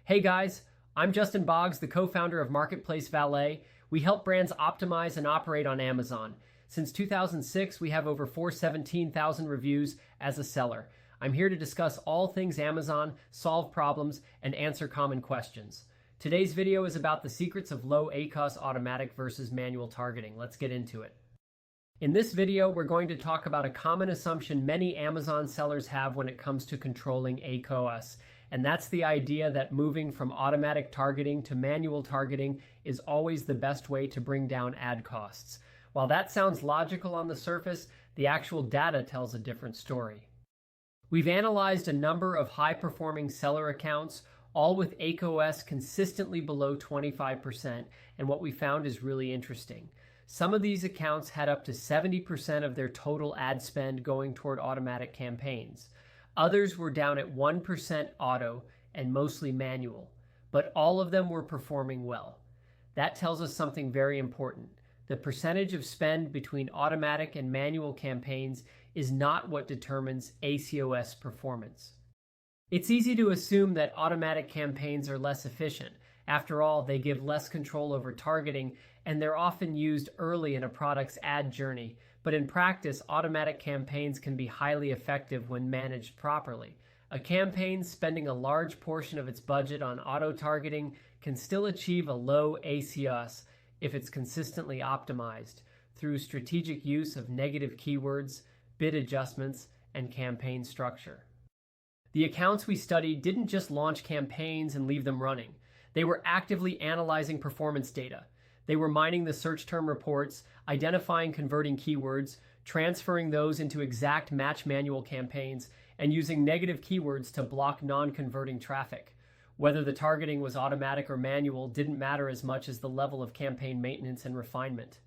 Hey guys, I'm Justin Boggs, the co-founder of Marketplace Valet. We help brands optimize and operate on Amazon. Since 2006, we have over 417,000 reviews as a seller. I'm here to discuss all things Amazon, solve problems, and answer common questions. Today's video is about the secrets of low ACoS automatic versus manual targeting. Let's get into it. In this video, we're going to talk about a common assumption many Amazon sellers have when it comes to controlling ACoS, and that's the idea that moving from automatic targeting to manual targeting is always the best way to bring down ad costs. While that sounds logical on the surface, the actual data tells a different story. We've analyzed a number of high-performing seller accounts, all with ACoS consistently below 25%, and what we found is really interesting. Some of these accounts had up to 70% of their total ad spend going toward automatic campaigns. Others were down at 1% auto and mostly manual, but all of them were performing well. That tells us something very important. The percentage of spend between automatic and manual campaigns is not what determines ACoS performance. It's easy to assume that automatic campaigns are less efficient. After all, they give less control over targeting, and they're often used early in a product's ad journey. But in practice, automatic campaigns can be highly effective when managed properly. A campaign spending a large portion of its budget on auto-targeting can still achieve a low ACoS if it's consistently optimized through strategic use of negative keywords, bid adjustments, and campaign structure. The accounts we studied didn't just launch campaigns and leave them running. They were actively analyzing performance data. They were mining the search term reports, identifying converting keywords, transferring those into exact match manual campaigns, and using negative keywords to block non-converting traffic. Whether the targeting was automatic or manual didn't matter as much as the level of campaign maintenance and refinement.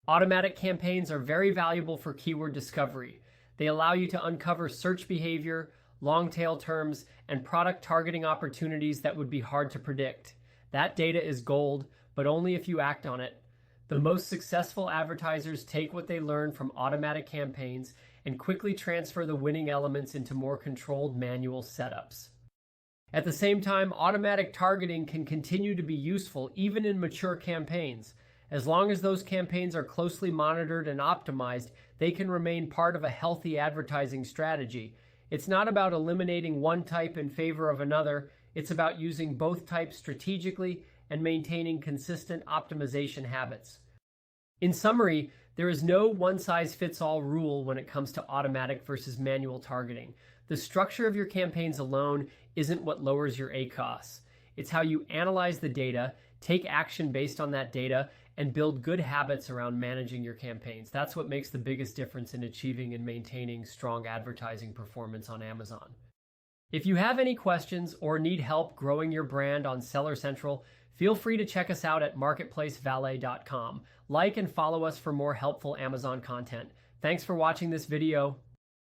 Automatic campaigns are very valuable for keyword discovery. They allow you to uncover search behavior, long-tail terms, and product targeting opportunities that would be hard to predict. That data is gold, but only if you act on it. The most successful advertisers take what they learn from automatic campaigns and quickly transfer the winning elements into more controlled manual setups. At the same time, automatic targeting can continue to be useful even in mature campaigns. As long as those campaigns are closely monitored and optimized, they can remain part of a healthy advertising strategy. It's not about eliminating one type in favor of another. It's about using both types strategically and maintaining consistent optimization habits. In summary, there is no one-size-fits-all rule when it comes to automatic versus manual targeting. The structure of your campaigns alone isn't what lowers your ACoS. It's how you analyze the data, take action based on that data, and build good habits around managing your campaigns. That's what makes the biggest difference in achieving and maintaining strong advertising performance on Amazon. If you have any questions or need help growing your brand on Seller Central, feel free to check us out at marketplacevalet.com. Like and follow us for more helpful Amazon content. Thanks for watching this video.